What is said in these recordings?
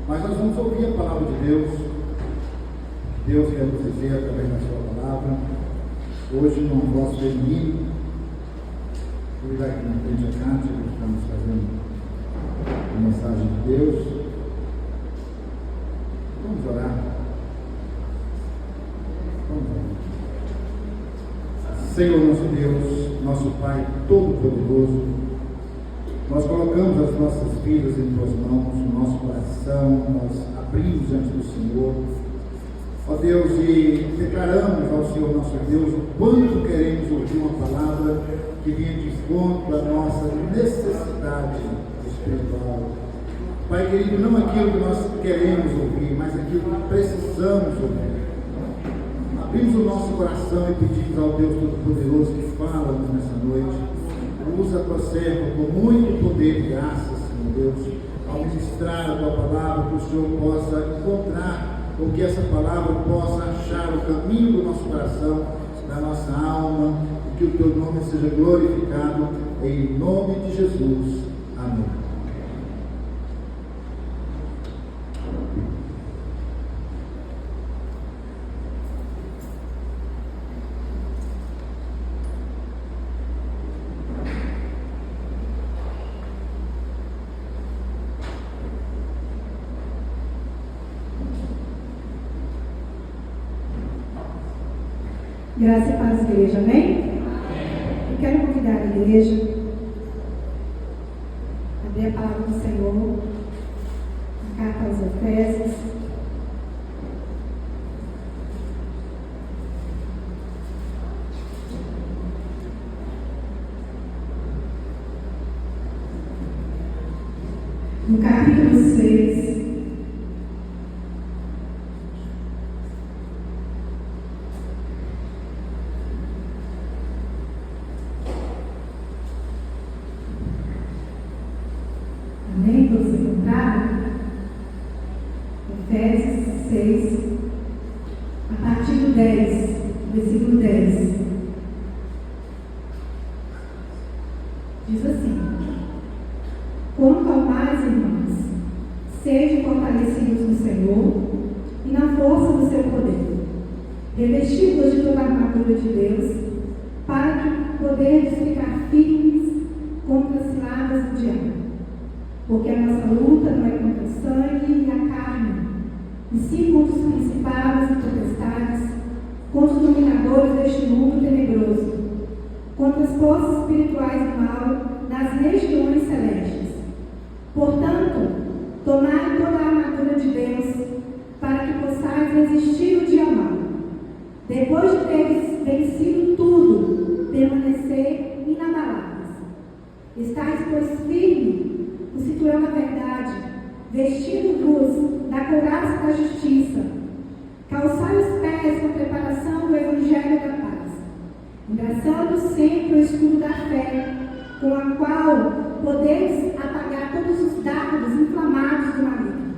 Mas nós vamos ouvir a palavra de Deus. Deus quer nos dizer através da sua palavra. Hoje, no vosso feminino, vou ir aqui na frente a Cátia, que estamos fazendo a mensagem de Deus. Vamos orar. Senhor nosso Deus, nosso Pai Todo-Poderoso, nós colocamos as nossas vidas em Tuas mãos, o nosso coração, nós abrimos diante do Senhor, ó Deus, e declaramos ao Senhor nosso Deus o quanto queremos ouvir uma palavra que venha de encontro à nossa necessidade espiritual. Pai querido, não aquilo que nós queremos ouvir, mas aquilo que precisamos ouvir. Abrimos o nosso coração e pedimos ao Deus Todo-Poderoso que fala-nos nessa noite. Usa a tua serva com muito poder e graça, Senhor Deus, ao ministrar a tua palavra, que o Senhor possa encontrar, ou que essa palavra possa achar o caminho do nosso coração, da nossa alma, e que o teu nome seja glorificado, em nome de Jesus. Amém. Graça e paz, igreja, amém? Eu quero convidar a igreja a abrir a palavra do Senhor, a carta aos Efésios. No capítulo 6. Efésios 6, a partir do 10, versículo 10. Diz assim: quanto ao mais, irmãos, sede fortalecidos no Senhor e na força do seu poder, revestidos de toda a armadura de Deus, para que poderdes ficar firmes contra as ciladas do diabo. Porque a nossa luta não é contra o sangue e a carne, e sim contra os principados e potestades, contra os dominadores deste mundo tenebroso, contra as forças espirituais do mal nas regiões celestes. Portanto, tomai toda a armadura de Deus, para que possais resistir o dia mau. Depois de teres vencido tudo, permanecer inabaláveis. Estais, pois, firmes, o cinturão da verdade, vestindo-vos da couraça da justiça, calçai os pés com a preparação do evangelho da paz, engraçando sempre o escudo da fé, com a qual podeis apagar todos os dardos inflamados do maligno.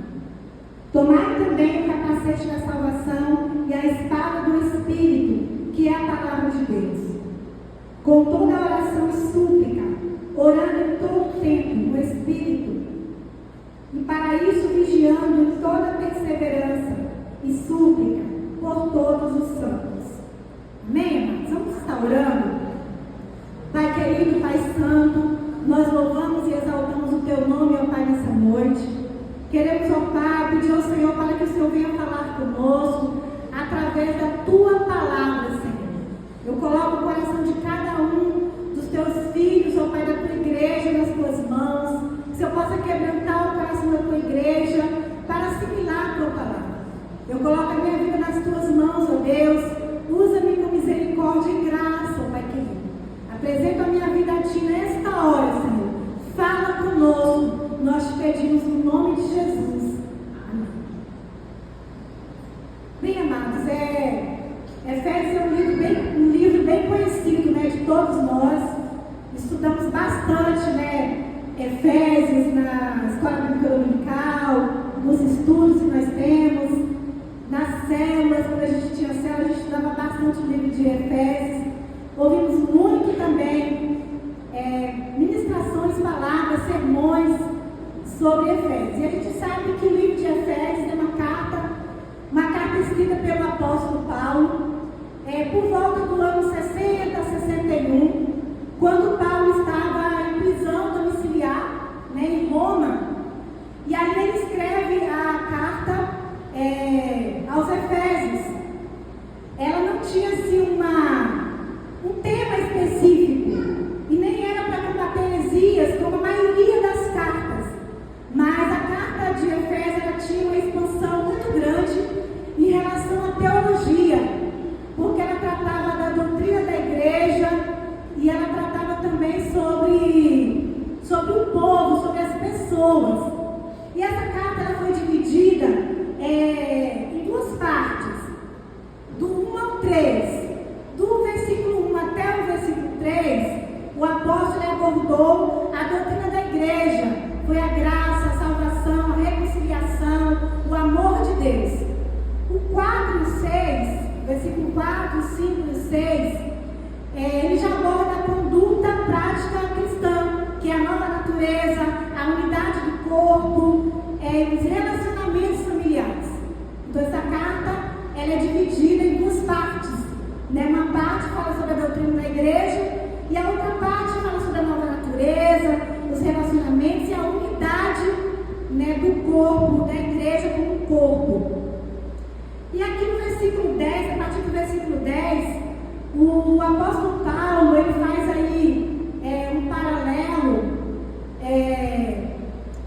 Tomai também o capacete da salvação e a espada do Espírito, que é a palavra de Deus, com toda a oração e súplica, orando em todo o tempo no Espírito, e para isso vigiando em toda perseverança e súplica por todos os santos. Amém, irmãos? Vamos estar orando? Pai querido, Pai santo, nós louvamos e exaltamos o teu nome, ó Pai, nessa noite. Queremos, ó Pai, pedir ao Senhor para que o Senhor venha falar conosco através da tua palavra, Senhor. Eu coloco o coração de cada um dos teus filhos, ó Pai, da tua igreja nas tuas mãos. Que o Senhor possa quebrantar o coração da tua igreja para assimilar a tua palavra. Eu coloco a minha vida nas tuas mãos, ó Deus. Usa-me com misericórdia e graça, ó Pai querido. Apresento a minha vida a ti nesta hora, Senhor. Fala conosco. Nós te pedimos no nome de Jesus. Amém. Bem, amados, Efésios é um livro bem conhecido, né, de todos nós. Estudamos bastante, né, Efésios na escola bíblica dominical, nos estudos que nós temos, nas células, quando a gente tinha célula, a gente estudava bastante o livro de Efésios. Ouvimos muito também ministrações, palavras, sermões sobre Efésios. E a gente sabe que o livro de Efésios 6, ele já aborda a conduta prática cristã, que é a nova natureza, a unidade do corpo, os relacionamentos familiares. Então essa carta ela é dividida em duas partes, né? Uma parte fala sobre a doutrina da igreja e a outra parte fala sobre a nova natureza, os relacionamentos e a unidade, né, do corpo, da igreja como corpo. E aqui no versículo 10, a partir do versículo 10, o apóstolo Paulo ele faz aí um paralelo,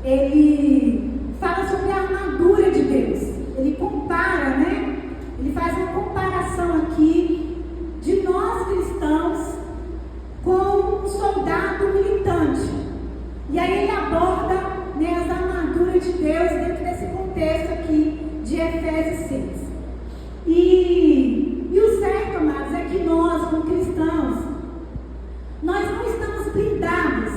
ele fala sobre a armadura de Deus, ele compara, né? Ele faz uma comparação aqui de nós cristãos com um soldado militante. E aí ele aborda, né, as armaduras de Deus dentro desse contexto aqui de Efésios 6. E o certo, amados, é que nós, como cristãos, nós não estamos blindados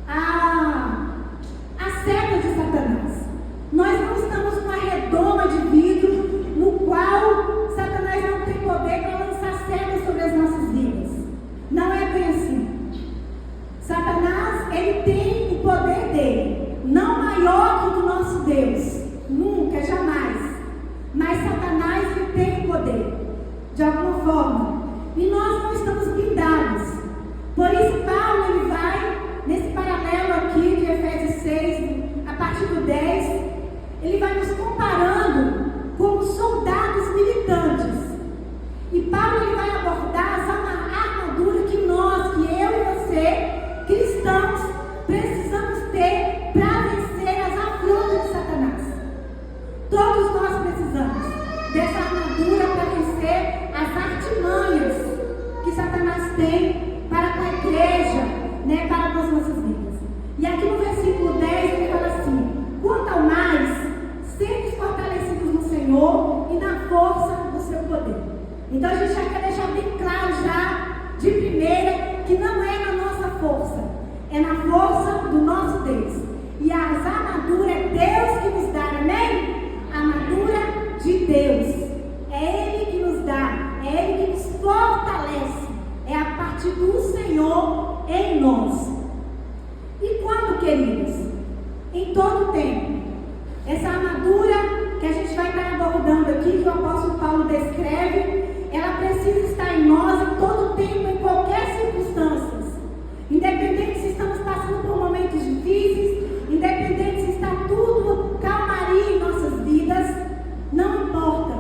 a seta de Satanás. Nós não estamos numa redoma de vidro no qual Satanás não tem poder para lançar setas sobre as nossas vidas. Não é bem assim. Satanás, ele tem o poder dele, não maior que o do nosso Deus, nunca, jamais. Mas Satanás, ele tem o poder, de alguma forma, e nós não estamos blindados. Por isso Paulo, ele vai, nesse paralelo aqui de Efésios 6, a partir do 10, ele vai nos comparando como soldados militantes. E Paulo, ele vai abordar essa armadura que nós, que eu e você, cristãos, precisamos ter para vencer as afrontas de Satanás. Todos nós precisamos dessa armadura para vencer as artimanhas que Satanás tem para com a igreja, né, para com as nossas vidas. E aqui no versículo 10 ele fala assim: quanto ao mais, sede fortalecidos no Senhor e na força do seu poder. Então a gente já quer deixar bem claro já de primeira que não é na nossa força, é na força do nosso Deus. E as armaduras é Deus que nos dá, amém? A armadura de Deus. É Ele que nos dá, é Ele que nos fortalece. É a partir do Senhor em nós. E quando, queridos? Em todo tempo. Essa armadura que a gente vai estar abordando aqui, que o apóstolo Paulo descreve, ela precisa estar em nós em todo tempo, em qualquer circunstância. Independente se estamos passando por momentos difíceis, independente se está tudo calmaria em nossas vidas, não importa.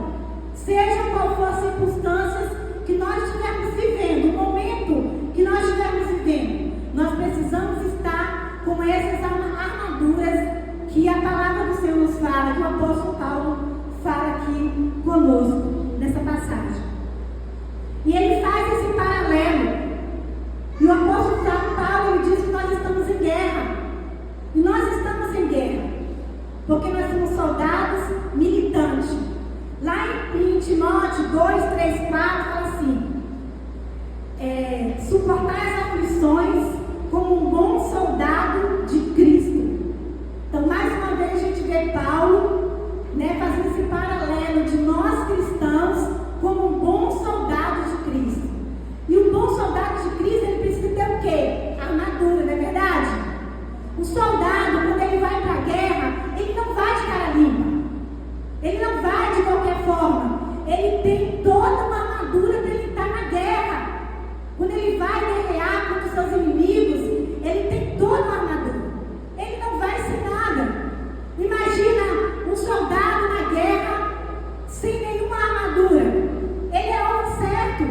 Seja qual for as circunstâncias que nós estivermos vivendo, o momento que nós estivermos vivendo, nós precisamos estar com essas armaduras que a palavra do Senhor nos fala, que o apóstolo Paulo fala aqui conosco, nessa passagem. E ele faz esse paralelo. E o apóstolo Paulo ele diz que nós estamos em guerra. E nós estamos em guerra porque nós somos soldados militantes. Lá em Timóteo 2, 3, 4 fala assim: suportar as aflições como um bom soldado de Cristo. Então mais uma vez a gente vê Paulo, né, fazendo esse paralelo de nós cristãos como um bom soldado de Cristo. E o bom soldado de Cristo, ele precisa ter o quê? Armadura, não é verdade? O soldado, quando ele vai para a guerra, ele não vai de cara limpa. Ele não vai de qualquer forma. Ele tem toda uma armadura para ele estar na guerra. Quando ele vai guerrear contra os seus inimigos, ele tem toda uma armadura. Ele não vai sem nada. Imagina um soldado na guerra sem nenhuma armadura. Ele é o certo.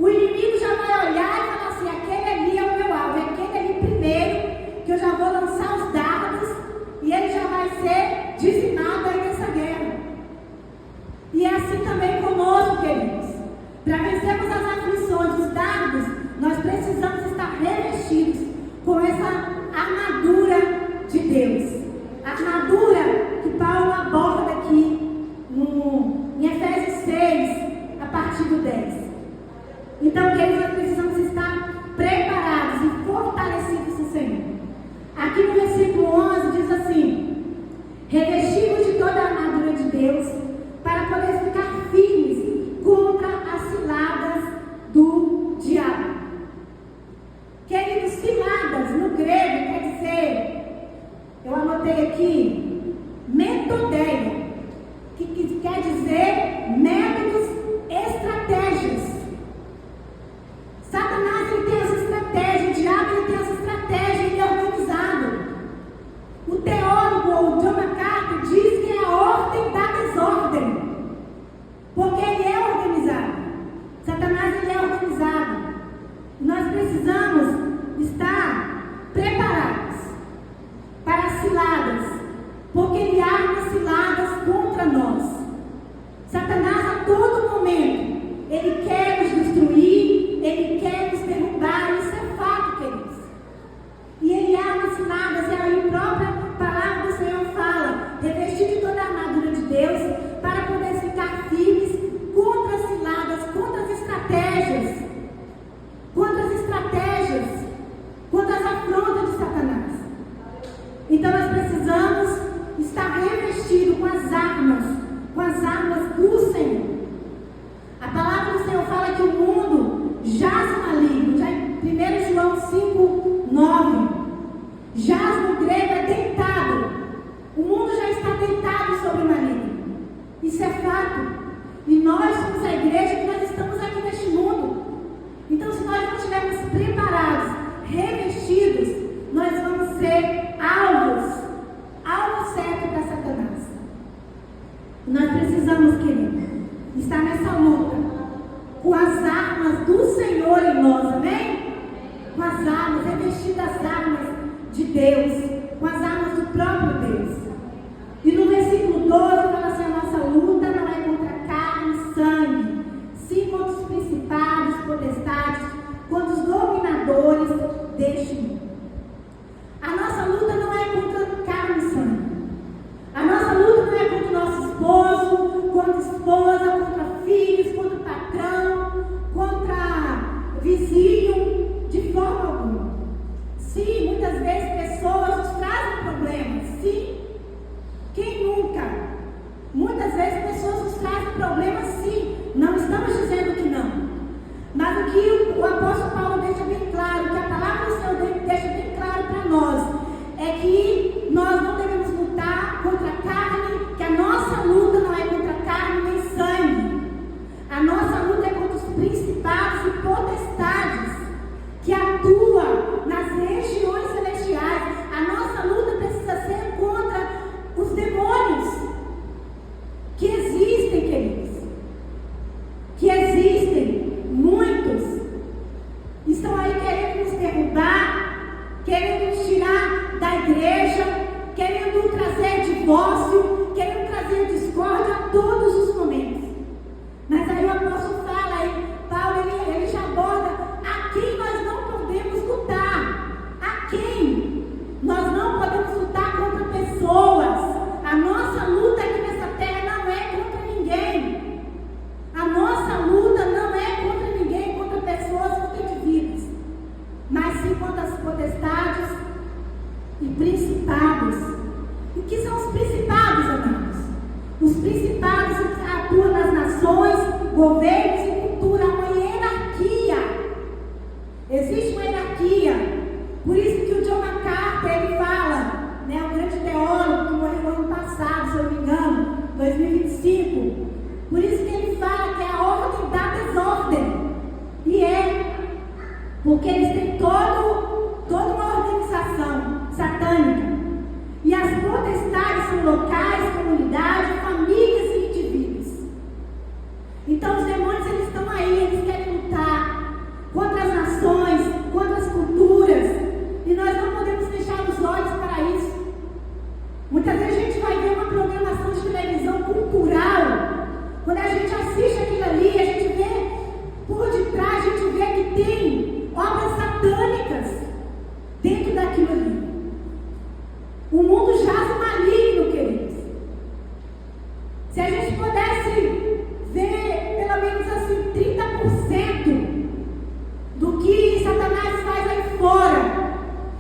O inimigo já vai olhar e falar assim: aquele ali é o meu alvo, é aquele ali primeiro, que eu já vou lançar os dardos e ele já vai ser dizimado aí nessa guerra. E é assim também conosco, queridos. Para vencermos as aflições, os dardos, nós precisamos estar revestidos com essa armadura de Deus. A armadura que Paulo aborda aqui em Efésios 6, a partir do 10. Então, queridos, nós precisamos estar preparados e fortalecidos no Senhor. Aqui no versículo 11 diz assim: revestivos de toda a armadura de Deus, para poder ficar firmes contra as ciladas armas, com as armas do Senhor. A palavra do Senhor fala que o mundo jaz no maligno, já em 1 João 5:9. Jaz no grego é deitado. O mundo já está deitado sobre o maligno. Isso é fato. E nós somos a igreja que nós estamos aqui neste mundo. Então, se nós não estivermos preparados, revestidos, nós vamos ser alvo certo para Satanás. Nós precisamos, querido, estar nessa luta com as armas do Senhor em nós, amém? Com as armas, revestir das armas de Deus, com as armas do próprio Deus. E no versículo 12 fala assim: a nossa luta não é contra carne e sangue, sim contra os principados, potestades, contra os dominadores deste mundo. A nossa luta não é contra carne e sangue. A nossa luta não é contra o nosso esposo, contra esposa, contra filhos, contra patrão, contra vizinho, de forma alguma. Sim, muitas vezes pessoas nos trazem problemas, sim. Quem nunca? Muitas vezes pessoas nos trazem problemas, sim. Não estamos dizendo que não. Mas o que o apóstolo Paulo deixa bem claro, que a palavra do Senhor deixa bem claro para nós, é que nós não devemos lutar contra a carne, que a nossa luta não é contra carne nem sangue. A nossa luta é contra os principados e potestades que atuam nas regiões celestiais. A nossa luta precisa ser contra os demônios que existem, queridos. Que existem, muitos estão aí querendo nos derrubar, querendo nos tirar da igreja, querendo trazer divórcio, querendo trazer discórdia a todos os momentos. Mas aí o apóstolo fala, aí Paulo ele já aborda a quem nós não podemos lutar. A quem? Nós não podemos lutar contra pessoas. A nossa luta aqui nessa terra não é contra ninguém. A nossa luta não é contra ninguém, contra pessoas, contra indivíduos, mas sim contra as potestades e principados. O que são os principados, amados? Os principados atuam nas nações, governos e cultura, uma hierarquia. Existe uma hierarquia. Por isso que o John MacArthur, ele fala, né, um grande teólogo que morreu ano passado, se eu não me engano, 2025. Por isso que ele fala que é a ordem da desordem. E é porque eles têm toda uma organização satânica. E as potestades são locais, comunidades, famílias e indivíduos. Então os demônios eles estão aí, eles querem lutar contra as nações, contra as culturas. E nós não podemos fechar os olhos para isso. Muitas vezes a gente vai ver uma programação de televisão cultural. Quando a gente assiste aquilo ali, a gente vê por detrás, a gente vê que tem obras satânicas dentro daquilo ali. O mundo jaz no maligno, queridos. Se a gente pudesse ver pelo menos assim 30% do que Satanás faz aí fora,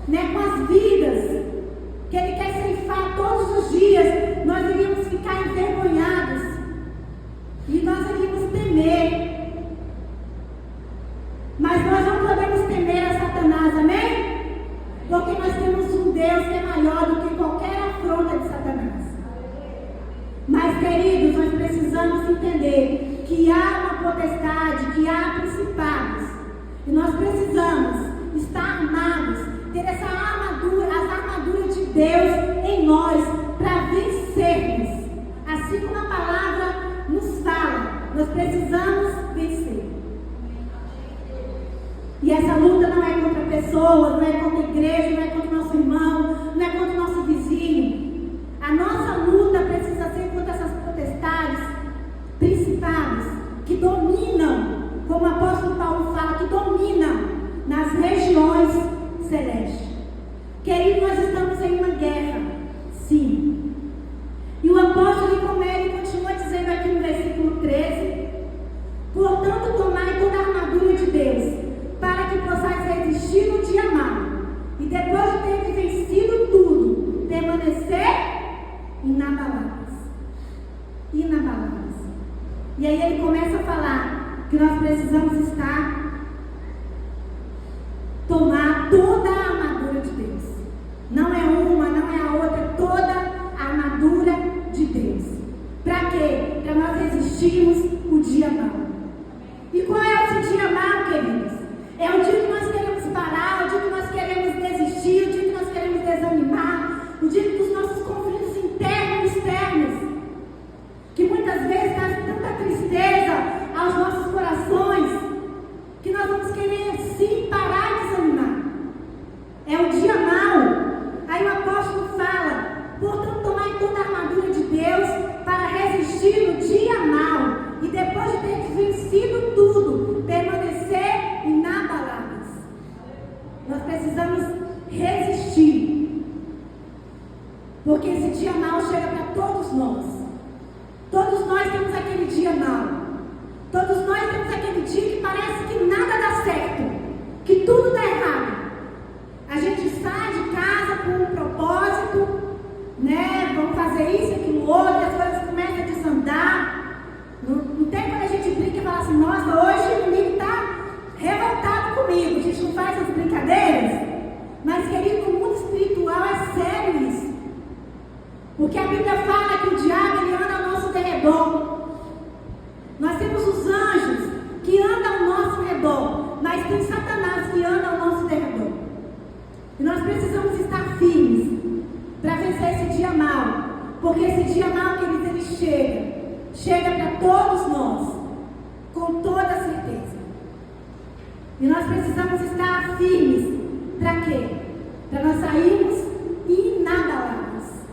né, com as vidas que ele quer ceifar todos os dias, nós iríamos ficar envergonhados e nós iríamos temer. Mas nós não podemos temer a Satanás, amém? Porque nós temos um Deus que é maior do que qualquer afronta de Satanás. Mas, queridos, nós precisamos entender que há uma potestade, que há principados. E nós precisamos estar armados, ter essa armadura, as armaduras de Deus em nós, para vencermos. Assim como a palavra nos fala, nós precisamos vencer. E essa luta não é contra pessoas, não é contra a igreja, não é contra o nosso irmão, não é contra o nosso vizinho. A nossa luta precisa ser contra essas potestades, principados, que dominam, como o apóstolo Paulo fala, que dominam nas regiões celestes. Querido, nós estamos em uma guerra, sim. E o apóstolo ele continua dizendo aqui no versículo 13: portanto, tomai toda a armadura de Deus, para que possais resistir no dia mau, e depois de ter vencido tudo, permanecer inabaláveis. E aí ele começa a falar que nós precisamos tomar toda a armadura de Deus. Não é uma, não é a outra, é toda a armadura de Deus. Para quê? Para nós resistirmos o dia mau. E qual é esse dia mau, queridos? É o dia que nós queremos parar, o dia que nós queremos desistir, o dia que nós queremos desanimar, o dia que os nossos conflitos internos e externos, que muitas vezes traz tanta tristeza aos nossos corações, que nós vamos querer sim parar e desanimar. É o dia mau. Aí o apóstolo fala: portanto, tomai toda a armadura de Deus para resistir no dia mau, e depois de ter vencido tudo, permanecer inabaláveis. Nós precisamos resistir, porque esse dia mau chega para todos nós. Todos nós temos aquele dia mau. Todos nós temos aquele dia que parece que nada dá certo, que tudo dá errado. A gente sai de casa com um propósito, né? Vamos fazer isso, aquilo, outro, as coisas começam a desandar. Não tem quando a gente brinca e fala assim: nossa, hoje o menino está revoltado comigo. A gente não faz essas brincadeiras. Mas, querido, no mundo espiritual é sério isso. Porque a Bíblia fala que o diabo ele anda ao nosso derredor. Nós temos os anjos que andam ao nosso redor, mas tem Satanás que anda ao nosso derredor. E nós precisamos estar firmes para vencer esse dia mau, porque esse dia mau, queridos, ele chega para todos nós, com toda certeza. E nós precisamos estar firmes para quê? Para nós sairmos inabaláveis.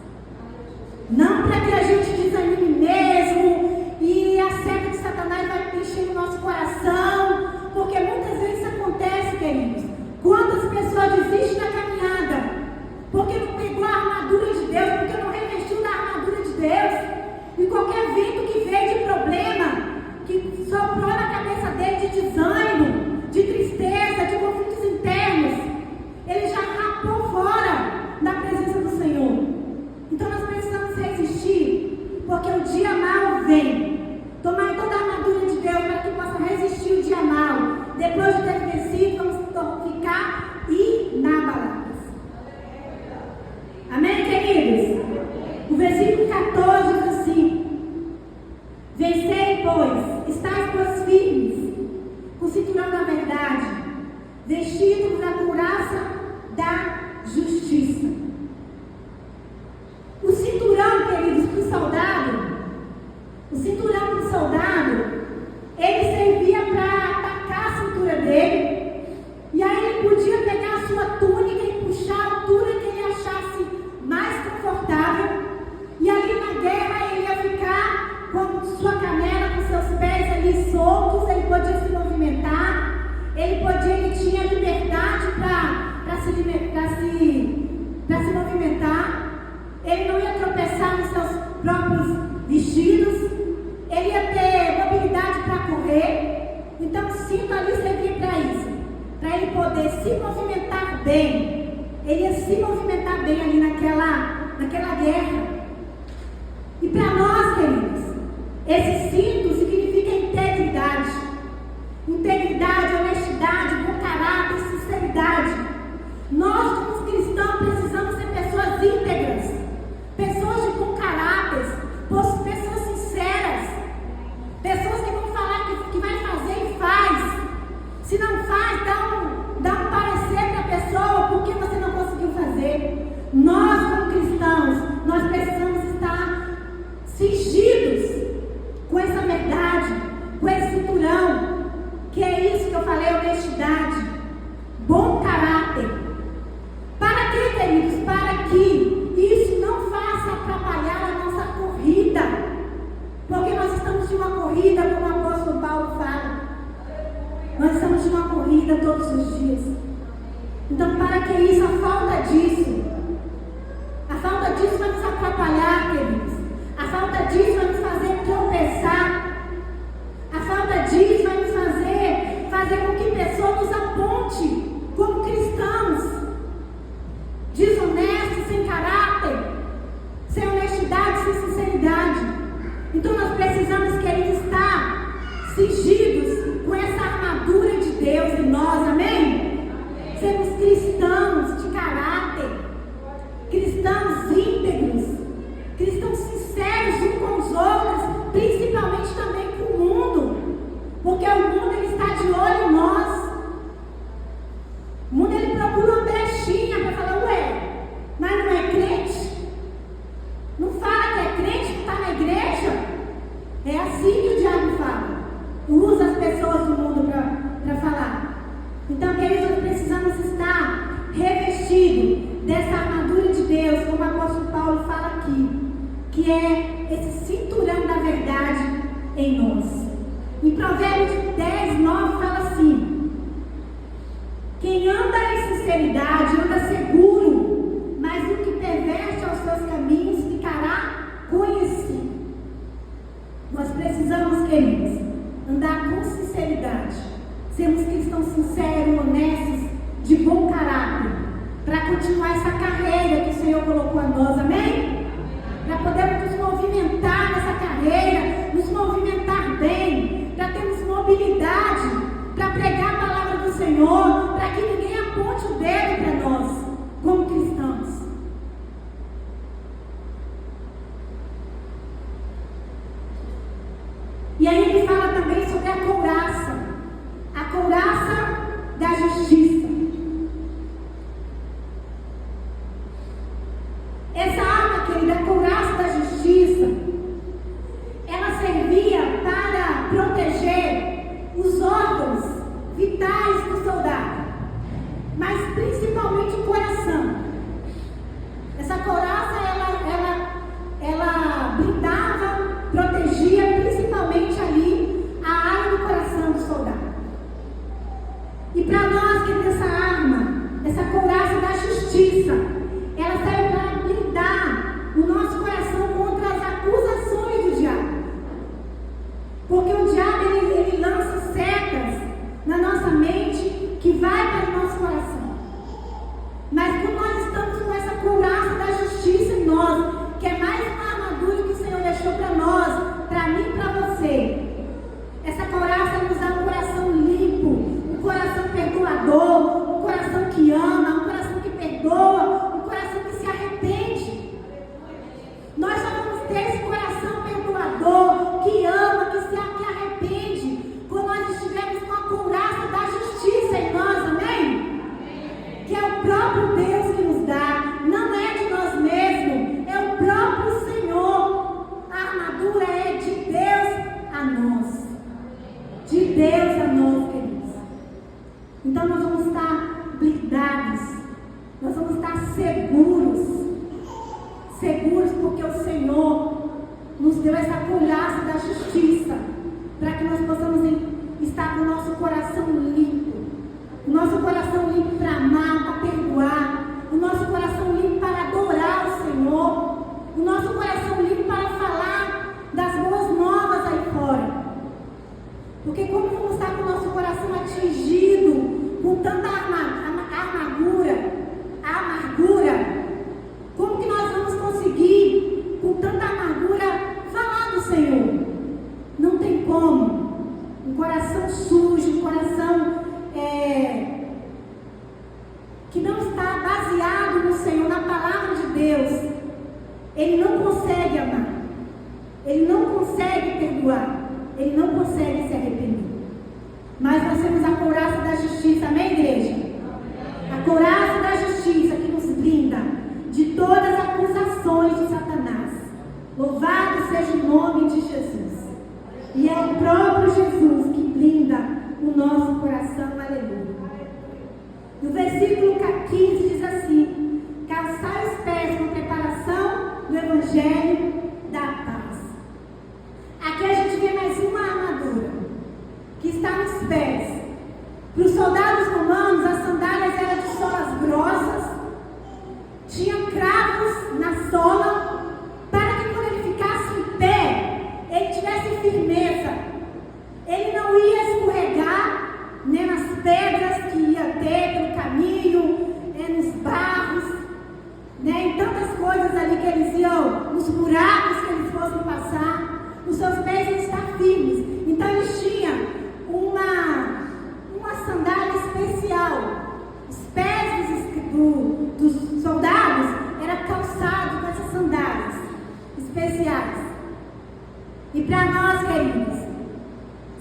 Não para que a gente desanime mesmo e a seca de Satanás vai encher o nosso coração, porque muitas vezes isso acontece, queridos. Quantas pessoas desistem da caminhada porque não pegou a armadura de Deus, porque não revestiu da armadura de Deus, e qualquer vento que veio de problema, que soprou na cabeça dele de desânimo, de tristeza, de conflitos internos, ele já rapou fora da presença do Senhor. Então nós precisamos resistir, porque o dia mau vem. Tomar toda a armadura de Deus para que possa resistir o dia mau. Depois de ter vencido, vamos ficar inabaláveis. Amém, queridos? O versículo 14 diz assim: vencei, pois, estáis firmes, com o cinturão da verdade, vestidos da couraça da justiça. O cinturão, queridos, para o soldado, ele servia para atacar a cintura dele, e aí ele podia pegar a sua túnica e puxar a altura que ele achasse mais confortável, e ali na guerra ele ia ficar com sua canela, com seus pés ali soltos, ele podia se movimentar, ele tinha liberdade para se movimentar, ele não ia tropeçar nos seus próprios vestidos, ele ia ter mobilidade para correr. Então o cinto ali servia para isso, para ele poder se movimentar bem. Ele ia se movimentar bem ali naquela guerra. E para nós, queridos, esse cinto significa integridade. Integridade, honestidade, bom caráter, sinceridade. Nós, como cristãos, precisamos ser pessoas íntegras, pessoas de bom caráter, pessoas sinceras, pessoas que vão falar que vai fazer e faz. Se não faz, dá um parecer para a pessoa porque você não conseguiu fazer. Nós, como cristãos, nós precisamos estar cingidos com essa verdade, com esse cinturão, que é isso que eu falei, honestidade, bom caráter. Para quê, queridos? Para que isso não faça atrapalhar a nossa corrida, porque nós estamos de uma corrida, como o apóstolo Paulo fala, nós estamos de uma corrida todos os dias. Então, para que isso, a falta disso vai nos atrapalhar, queridos. A falta disso vai nos fazer tropeçar. A falta disso vai nos fazer com que pessoas nos aponte como cristãos desonestos, sem caráter, sem honestidade, sem sinceridade. Então nós precisamos, queridos, estar cingidos com essa armadura de Deus em nós, amém? Sermos cristãos de caráter, cristãos íntegros, cristãos sinceros uns com os outros, principalmente também com o mundo, porque o mundo ele está de olho em nós. O mundo ele procura uma brechinha para falar, ué, mas não é crente? Não fala que é crente, que está na igreja? É assim que o diabo fala. Usa as pessoas do mundo para falar. Então, queridos, nós precisamos estar revestidos dessa armadura de Deus, como o apóstolo Paulo fala aqui, que é esse cinturão da verdade em nós. Em Provérbios 10, 9 fala assim: quem anda em sinceridade anda seguro, mas o que perverte aos seus caminhos ficará conhecido. Nós precisamos, queridos, andar com sinceridade, sermos cristãos sinceros, honestos, de bom caráter, para continuar essa carreira que o Senhor colocou a nós, amém? Para podermos nos movimentar nessa carreira, nos movimentar bem, para termos mobilidade, para pregar a palavra do Senhor, para que ninguém aponte o dedo para nós, como cristãos. E aí ele fala também sobre a couraça da justiça. Essa arma, querida, a couraça da justiça, ela servia para proteger os órgãos vitais do soldado, mas principalmente o coração. Essa couraça, ela blindava, protegia principalmente ali a área do coração do soldado. E para nós, que essa arma, essa couraça da justiça, ela serve para blindar o nosso coração contra as acusações do diabo. Porque o diabo, ele lança setas na nossa mente que vai para o nosso coração. Mas quando nós estamos com essa couraça da justiça em nós, que é mais uma armadura que o Senhor deixou para nós, para mim e para você, essa couraça nos dá um coração limpo, um coração perdoador, um coração que ama, um coração que perdoa, um coração que se arrepende. Nós só vamos ter esse coração perdoador, que ama, que se arrepende, quando nós estivermos com a couraça da justiça em nós, amém? Que é o próprio Deus que nos dá, não é de nós mesmos, é o próprio Senhor. A armadura é de Deus a nós. De Deus a nós, queridos. Então nós vamos estar blindados, nós vamos estar seguros porque o Senhor nos deu essa couraça da justiça, para que nós possamos estar com o nosso coração limpo, o nosso coração limpo para amar, para perdoar, o nosso coração limpo para adorar o Senhor, o nosso coração limpo para falar das boas novas aí fora. Porque como vamos estar com o nosso coração atingido com tanta amargura, como que nós vamos conseguir, com tanta amargura, falar do Senhor? Não tem como. Um coração sujo, um coração que não está baseado no Senhor, na palavra de Deus, ele não consegue amar, ele não consegue perdoar, ele não consegue se arrepender. Mas nós temos a couraça da justiça, amém, igreja? A couraça da justiça que nos blinda de todas as acusações de Satanás. Louvado seja o nome de Jesus. E é o próprio Jesus que blinda o nosso coração, aleluia. No versículo 15 diz assim: calçai os pés com preparação do Evangelho da paz. Aqui a gente vê mais uma armadura que está nos pés. Para os soldados romanos, as sandálias eram de solas grossas, tinha cravos na sola, para que quando ele ficasse em pé, ele tivesse firmeza, ele não ia escorregar, nem nas pedras que ia ter pelo caminho, nos barros, em tantas coisas ali que eles iam, nos buracos que eles fossem passar. Os seus pés iam estar firmes. Então eles tinham E para nós, queridos,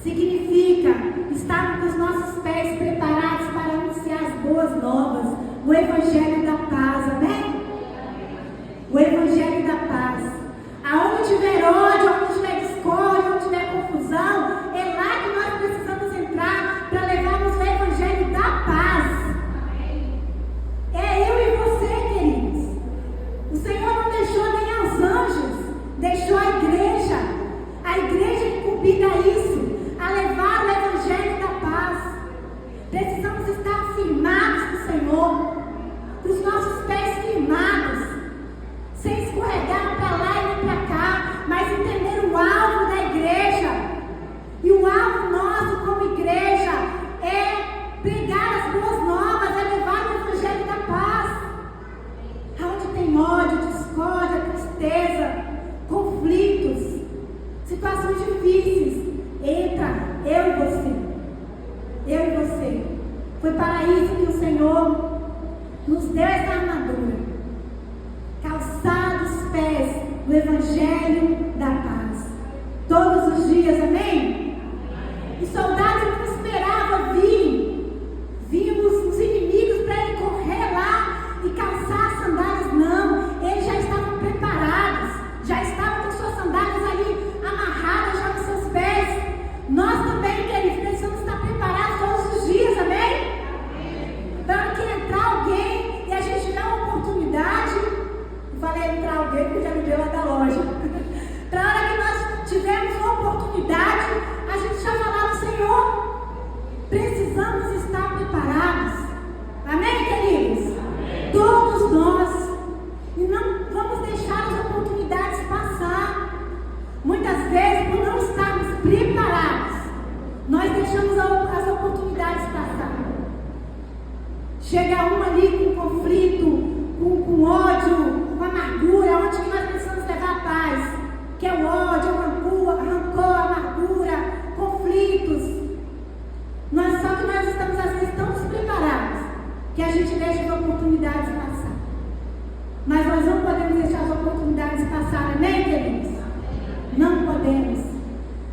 significa estar com os nossos pés preparados para anunciar as boas novas, o Evangelho da paz, amém? O Evangelho da paz. Aonde tiver ódio, aonde tiver discórdia, onde tiver confusão, é lá que nós precisamos entrar para levarmos o Evangelho da paz. É eu e você, queridos. O Senhor não deixou nem aos anjos, deixou a igreja incumbida a isso, a levar o Evangelho da paz. Precisamos estar firmados no Senhor, com os nossos pés firmados, sem escorregar para lá e nem para cá, mas entender o alvo da igreja. E o alvo nosso como igreja é pregar as boas novas, é levar o Evangelho da paz. Aonde tem ódio, discórdia, tristeza, conflitos, situações difíceis, entra eu e você. Eu e você. Foi para isso que o Senhor nos deu essa armadura. Calçar os pés do Evangelho da paz. Todos os dias, amém? O soldado não esperava vimos os inimigos para ele correr lá e calçar as sandálias, não. Eles já estavam preparados, já estavam com suas sandálias ali amarradas já nos seus pés. Nós também, queridos, precisamos estar preparados todos os dias, amém? Para que entrar alguém e a gente tiver uma oportunidade, eu falei entrar alguém porque já me deu lá da loja. Para a hora que nós tivermos uma oportunidade, a gente já falar do Senhor. Precisamos estar preparados. Amém, queridos? Amém. Todos nós. E não vamos deixar as oportunidades passar. Muitas vezes, por não estarmos preparados, nós deixamos as oportunidades passar. Chega um ali com conflito, com ódio, com amargura, onde que nós precisamos levar a paz? Que é o ódio, o rancor, a amargura, conflitos. Só que nós estamos às vezes tão despreparados que a gente deixa as oportunidades passar. Mas nós não podemos deixar as oportunidades passar, amém, queridos? Não podemos.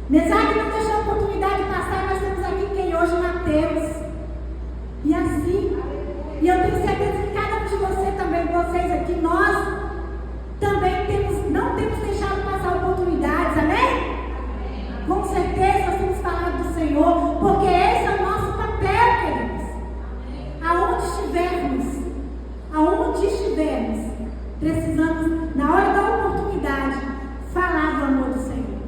Mesaque não deixou a oportunidade passar, nós temos aqui quem hoje Mateus. E assim, e eu tenho certeza que cada um de vocês aqui, nós também não temos deixado passar oportunidades, amém? Com certeza nós temos falado do Senhor, porque esse é o nosso papel, queridos. Aonde estivermos, precisamos, na hora da oportunidade, falar do amor do Senhor.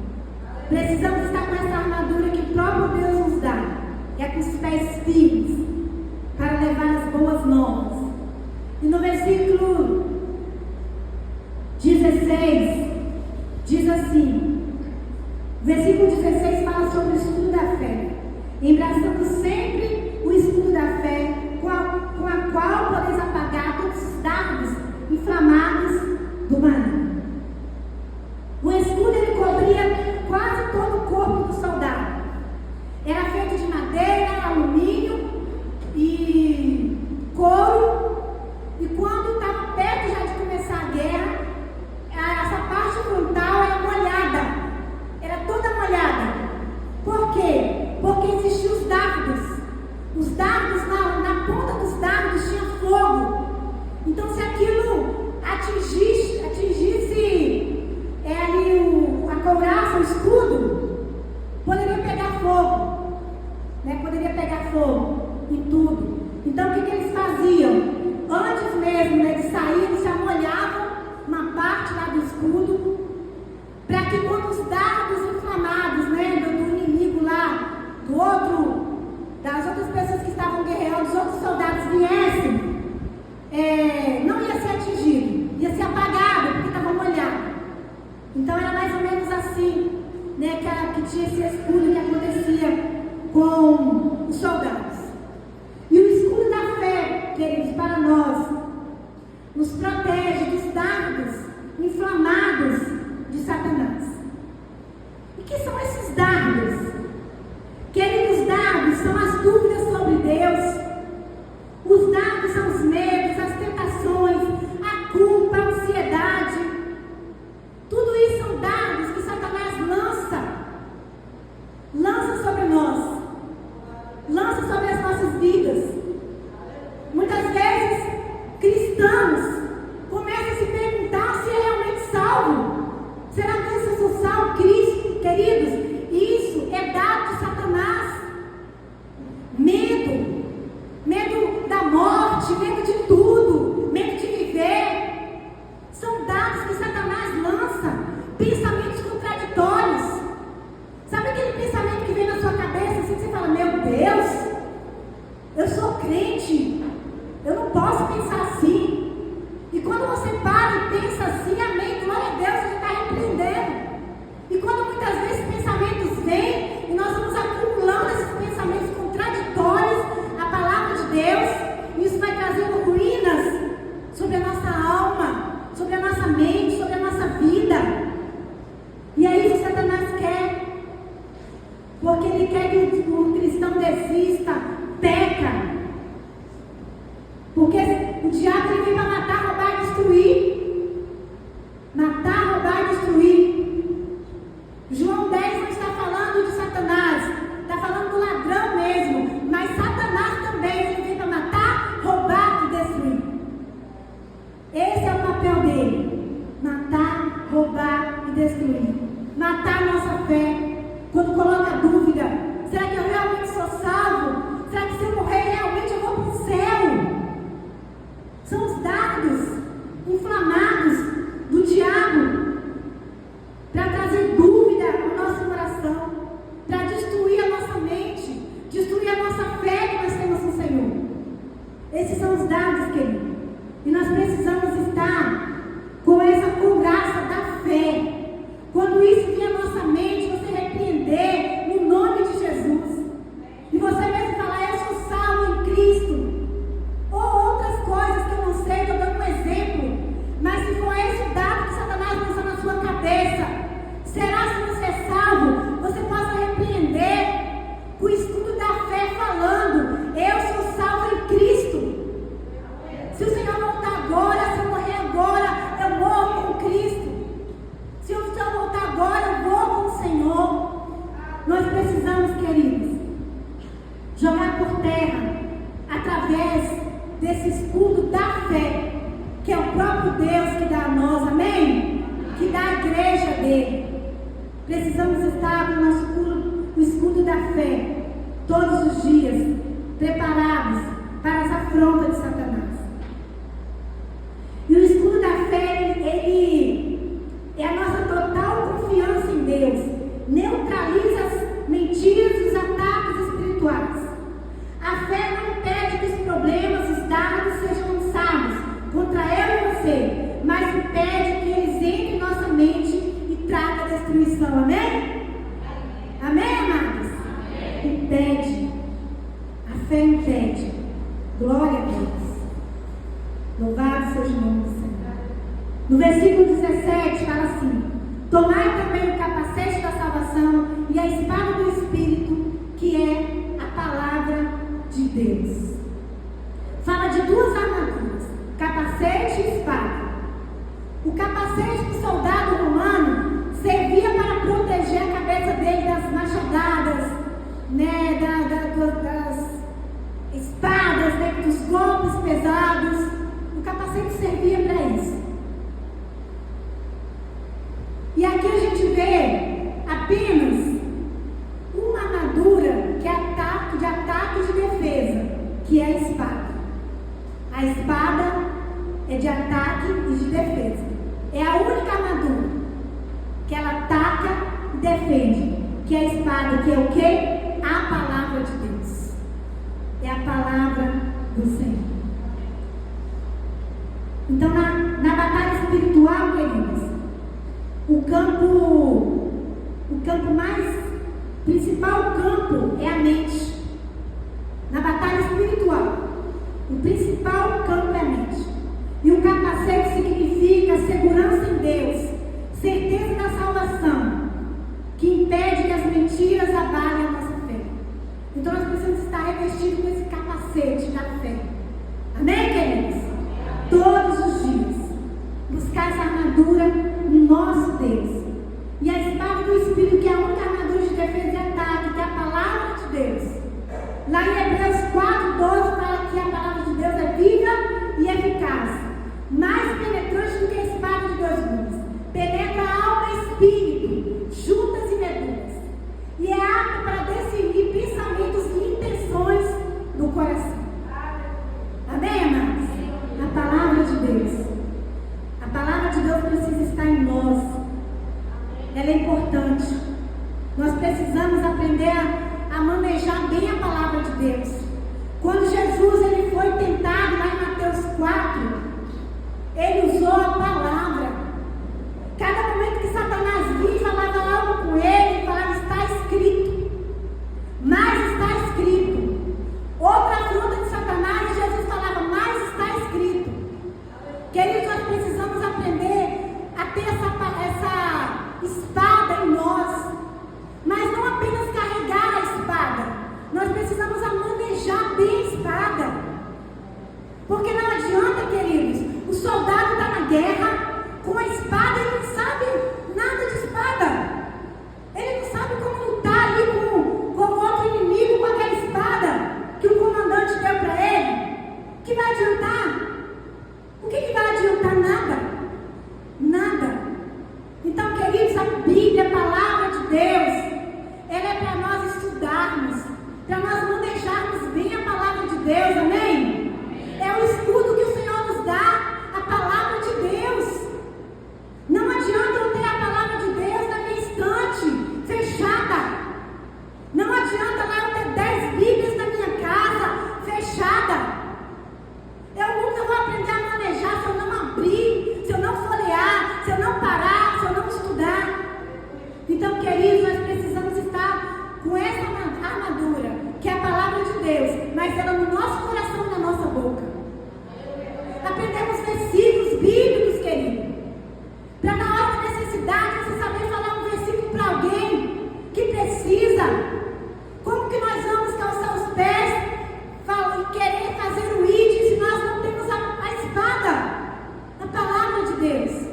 Precisamos estar com essa armadura que o próprio Deus nos dá, que é com os pés firmes, para levar as boas novas. E no versículo 16, diz assim, o versículo 16 fala sobre o escudo da fé, embraçando sempre o escudo da fé, com a qual podeis apagar todos os dardos inflamados do maligno. O escudo ele cobria quase todo o corpo do soldado. Era feito de madeira, alumínio e couro. E quando estava perto já de começar a guerra, essa parte frontal era molhada. Era toda molhada. Por quê? Porque existiam os dardos. Os dardos, na ponta dos dardos tinha fogo. Então se aquilo atingisse ali a couraça, o escudo, poderia pegar fogo, né? Poderia pegar fogo em tudo. Então o que eles faziam? Antes mesmo, né, de sair, eles já molhavam uma parte lá do escudo, para que quando os dardos inflamados, né, do inimigo lá, das outras pessoas que estavam guerreando, dos outros soldados viessem, não ia ser atingido, ia ser apagado, porque estava molhado. Então era mais ou menos assim, né, que tinha esse escudo que acontecia com os soldados. E o escudo da fé, queridos, para nós, nos protege dos dardos inflamados de Satanás. E que são esses dardos? Queridos, dardos são as dúvidas sobre Deus. Os dardos são os medos, as tentações, a culpa, a ansiedade. Tudo isso são dardos que Satanás lança que quer que o cristão desista, peca. Porque o diabo ele vem para matar, roubar e destruir. Matar, roubar e destruir. João 10 não está falando de Satanás, está falando do ladrão mesmo. Mas Satanás também ele vem para matar, roubar e destruir. Esse é o papel dele: matar, roubar e destruir. Matar a nossa fé. Quando coloca dúvida: será que eu realmente sou salvo? Será que se eu morrer realmente eu vou para o céu? São os dardos inflamados do diabo para trazer dúvida ao nosso coração, para destruir a nossa mente, destruir a nossa fé que nós temos no Senhor. Esses são os dardos, querido. E nós precisamos estar com essa couraça da fé. Quando isso vier à nossa mente, você repreender no nome de Jesus. E você mesmo falar: eu sou salvo em Cristo. Ou outras coisas que eu não sei, estou dando um exemplo. Mas se for esse o dado que Satanás lança na sua cabeça, será que você é salvo? Você possa repreender com o escudo da fé falando: eu sou salvo em Cristo. Se o Senhor voltar agora, se eu morrer agora, eu morro com Cristo. Se o Senhor voltar agora, eu vou com o Senhor. Nós precisamos, queridos, jogar por terra, através desse escudo da fé, que é o próprio Deus que dá a nós, amém? Que dá a igreja dele. Precisamos estar com o escudo da fé, todos os dias, preparados para as afrontas de Satanás. E o escudo da fé, ele é a nossa total confiança em Deus. Neutraliza as mentiras e os ataques espirituais. A fé não impede que os problemas, os dados sejam lançados contra eu e você, mas impede que eles entrem em nossa mente e tragam destruição. Amém? Amém, amados? Amém. Impede. A fé impede. Glória a Deus. Louvado seja o nome do Senhor. No versículo 17 fala assim: tomai também o capacete da salvação e a espada do Espírito, que é a palavra de Deus. Fala de duas armaduras: capacete e espada. O capacete do soldado romano servia para proteger a cabeça dele das machadadas, das espadas, dos golpes pesados. O capacete servia para isso. E aqui a gente vê apenas uma armadura que é de ataque e de defesa, que é a espada. A espada é de ataque e de defesa. É a única armadura que ela ataca e defende, que é a espada, que é o quê? A palavra de Deus. É a palavra do Senhor. Então, na batalha espiritual, queridos, o principal campo é a mente. Na batalha espiritual, o principal campo é a mente. E o capacete significa segurança em Deus, certeza da salvação, que impede que as mentiras abalem a nossa fé. Então nós precisamos estar revestidos com esse capacete da fé. Amém, queridos? Todos os dias, buscar essa armadura no nosso Deus. E a espada do Espírito, que é a única armadura de defesa e ataque, que é a palavra de Deus. Lá em Hebreus 4:12 fala que a palavra de Deus é viva e eficaz, mais penetrante do que a espada de dois gumes. Penetra alma e espírito, juntas e medulas, e é apta para discernir pensamentos e intenções do coração. Amém, amados? A palavra de Deus. A palavra de Deus precisa estar em nós. Ela é importante. Nós precisamos aprender a manejar bem a palavra de Deus. Quando Jesus ele foi tentado lá em Mateus 4, ele usou a palavra. Cada momento que Satanás vinha e falava algo com ele, ele falava: está escrito. Mas está escrito. Outra afronta de Satanás, Jesus falava: mas está escrito. Queridos, nós precisamos aprender a ter essa espada em nós, mas não apenas carregar a espada. espada, ele não sabe nada de espada. Ele não sabe como lutar ali com outro inimigo, com aquela espada que o comandante deu para ele. O que vai adiantar? O que vai adiantar? Nada. Nada. Então, queridos, a Bíblia, a palavra de Deus, ela é para nós estudarmos, para nós manejarmos bem a palavra de Deus, amém? É o estudo que o Senhor nos dá, a palavra de Deus. Não adianta eu ter a palavra de Deus na minha estante, fechada. Não adianta lá eu ter 10 Bíblias na minha casa, fechada. Eu nunca vou aprender a manejar se eu não abrir, se eu não folhear, se eu não parar, se eu não estudar. Então, queridos, nós precisamos estar com essa armadura, que é a palavra de Deus, mas ela no nosso coração e na nossa boca. Aprendemos versículos bíblicos, querido, para na hora da necessidade você saber falar um versículo para alguém que precisa. Como que nós vamos calçar os pés e querer fazer o id se nós não temos a espada, a palavra de Deus?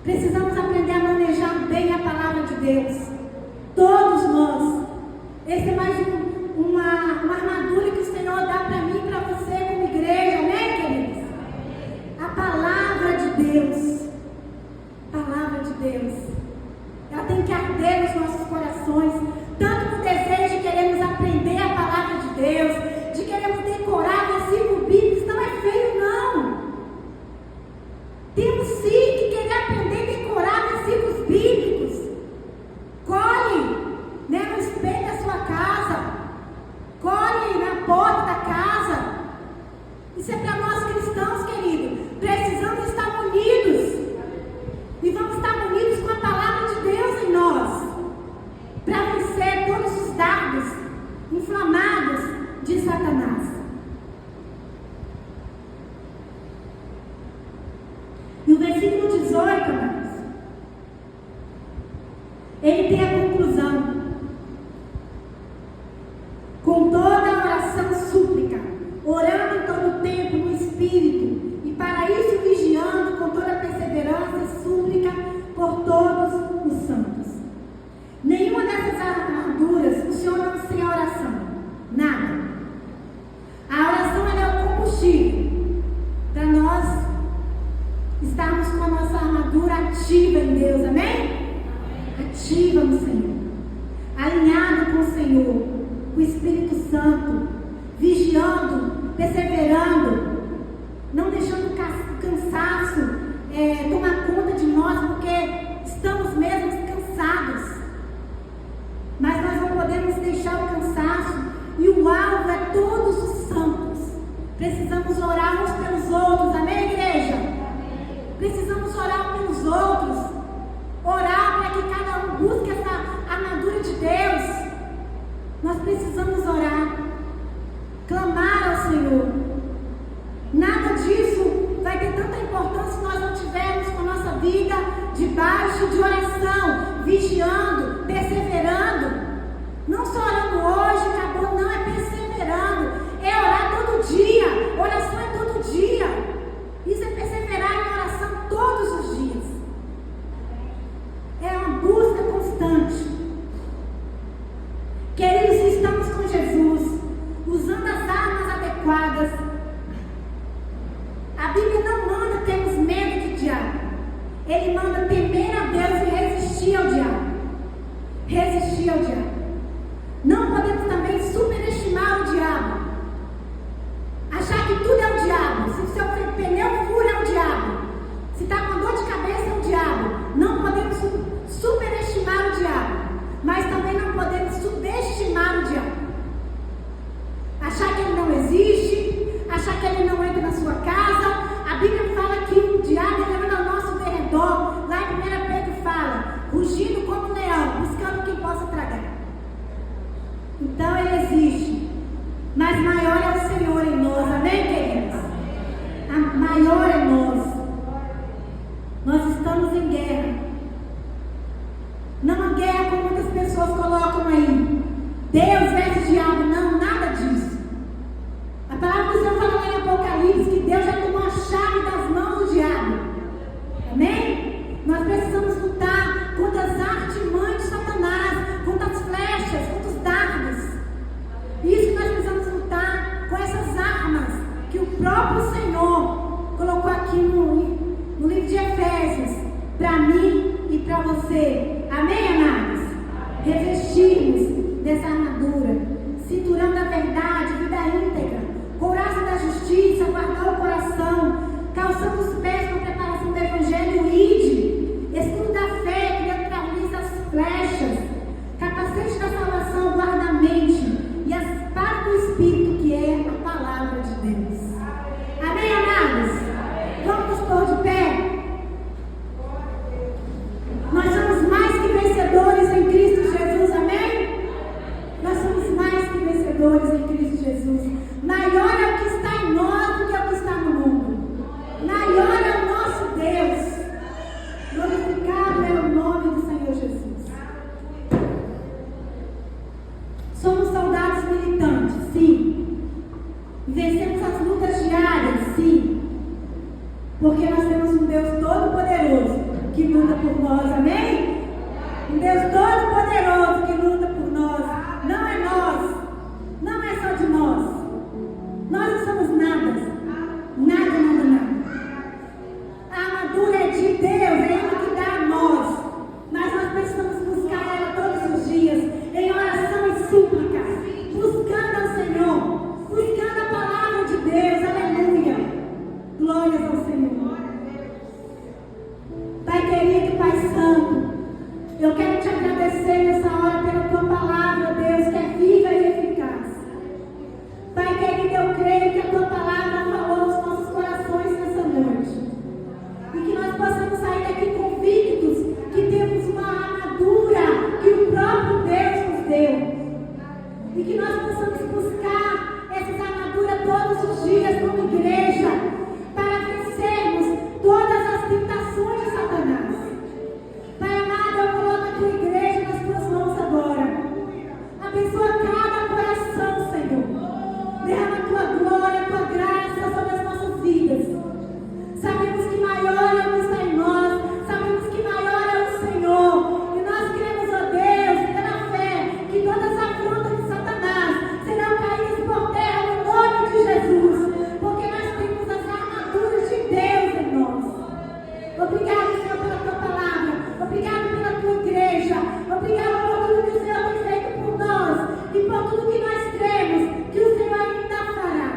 Precisamos aprender a manejar bem a palavra de Deus. Todos nós. Essa é mais uma armadura que o Senhor dá para mim e para você como igreja, amém, queridos? A palavra de Deus. A palavra de Deus. Ela tem que arder nos nossos corações. Tanto no desejo de queremos aprender a palavra de Deus, de queremos decorar versículos bíblicos. Não é feio, não. Temos sim que querer aprender a decorar versículos bíblicos. Colhe, né, no espelho da sua casa. Colhe na porta da casa. Isso é para nós cristãos, querido. Precisamos estar unidos. E vamos estar unidos com a palavra de Deus em nós, para vencer todos os dardos inflamados de Satanás. E o versículo 18, amados, ele tem a conclusão: com toda a oração súplica, orando em todo o tempo no Espírito, e para isso vigiando com toda perseverança e súplica por todos os santos. Nenhuma dessas armaduras funciona sem a oração. Nada. A oração é o combustível para nós estarmos com a nossa armadura ativa em Deus, amém? Ativa no Senhor, alinhado com o Senhor, com o Espírito Santo, vigiando, perseverando, não deixando o cansaço tomar conta de nós, porque estamos mesmo cansados. Mas nós não podemos deixar o cansaço, e o alvo é todos os santos. Precisamos orar uns pelos outros, amém, igreja? Precisamos orar pelos outros, orar para que cada um busque essa armadura de Deus. Nós precisamos orar, clamar ao Senhor. Nada disso vai ter tanta importância se nós não tivermos com a nossa vida debaixo de oração, vigiando, perseverando. Não só orando hoje, acabou, não, é perseverando, é orar todo dia. Oração é todo dia. Isso é perseverar em oração todos os dias. É uma busca constante. Queridos, se estamos com Jesus, usando as armas adequadas, a Bíblia não manda termos medo do diabo. Ele manda temer a Deus e resistir ao diabo. Resistir ao diabo. Não podemos também superestimar o diabo. Achar que tudo é o diabo. Se o seu pneu fura, é o diabo. Se está com dor de cabeça, é o diabo. Não podemos superestimar o diabo. Mas também não podemos subestimar o diabo. Achar que ele não existe, achar que ele não entra na sua casa. A Bíblia fala que o diabo anda ao nosso derredor. Lá em 1 Pedro fala, rugindo como um leão, buscando quem possa tragar. Então ele existe, mas maior é o Senhor em nós, amém, queridos? A maior é nós. Nós estamos em guerra. Não uma guerra como muitas pessoas colocam aí, Deus versus diabo. Não, nada disso. A palavra do Senhor fala lá em Apocalipse que Deus já tomou a chave das mãos do diabo. Amém? somos pés para a preparação do Evangelho, ide, estudo da fé, que neutraliza as flechas, capacete da salvação, guarda a mente e a espada do Espírito, que é a palavra de Deus. Amém, amados? Vamos nos pôr de pé. Nós somos mais que vencedores em Cristo Jesus, amém? Nós somos mais que vencedores em Cristo Jesus. Maior é o que está em nós do que o que está no mundo. Maior é o nosso Deus. Glorificado é o nome do Senhor Jesus. Somos soldados militantes, sim. Vencemos as lutas diárias, sim. Porque nós temos um Deus todo-poderoso que luta por nós, amém? Um Deus todo-poderoso que luta por nós. Não é nós. Não é só de nós. Nós não somos nada. Nada, nada, nada. A armadura é de Deus, é Ele que dá a nós. Mas nós precisamos buscar ela todos os dias, em oração e súplica, buscando ao Senhor, buscando a palavra de Deus, aleluia. Glórias ao Senhor. Pai querido, Pai santo, eu quero te agradecer nessa hora pela tua palavra, Deus, que é viva e eficaz. Pai querido, eu creio que a tua palavra falou aos nossos corações nessa noite. E que nós possamos sair daqui convictos que temos uma armadura que o próprio Deus nos deu. E que nós possamos buscar essas armaduras todos os dias como igreja, para vencermos todas as tentações de Satanás. Pai amado, eu coloco a tua igreja nas tuas mãos agora. Abençoa cada coração, Senhor. Derrama a tua glória, a tua graça sobre as nossas vidas. Sabemos que maior é o que está em nós. Sabemos que maior é o Senhor. E nós queremos, ó Deus, pela fé, que todas as afrontas de Satanás serão caídas por terra no nome de Jesus. Porque nós temos as armaduras de Deus em nós. Obrigado, Senhor, pela tua palavra. Obrigado pela tua igreja. Obrigado por tudo que o Senhor tem feito por nós. E por tudo que nós cremos que o Senhor ainda fará.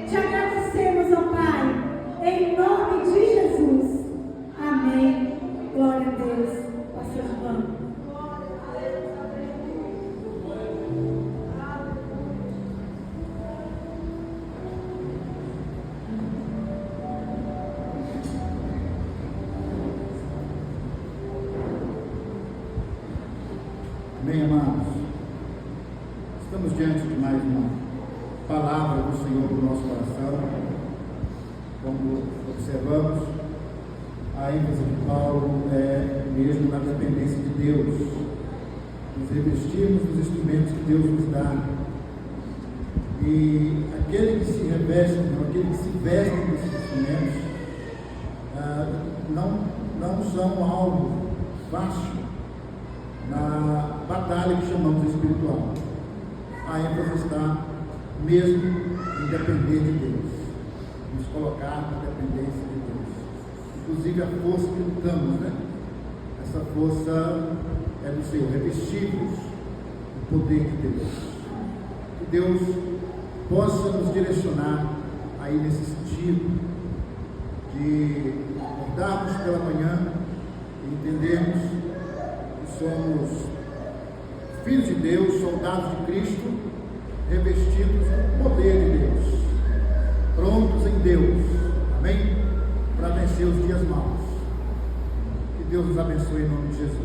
Te agradecemos, ó Pai, em nome de Jesus. Amém. Glória a Deus. Pastor João. Amém, amados? Estamos diante de mais uma palavra do Senhor para o nosso coração. Como observamos, a ênfase de Paulo é mesmo na dependência de Deus, nos revestirmos dos instrumentos que Deus nos dá. E aquele que se reveste, aquele que se veste desses instrumentos, não são algo fácil na batalha que chamamos espiritual. A ênfase está mesmo em depender de Deus, nos colocar na dependência de Deus. Inclusive a força que lutamos, né? Essa força é do Senhor, revestidos do poder de Deus. Que Deus possa nos direcionar aí nesse sentido de acordarmos pela manhã e entendermos que somos filhos de Deus, soldados de Cristo, revestidos do poder de Deus, prontos em Deus, amém? Para vencer os dias maus. Que Deus nos abençoe em nome de Jesus.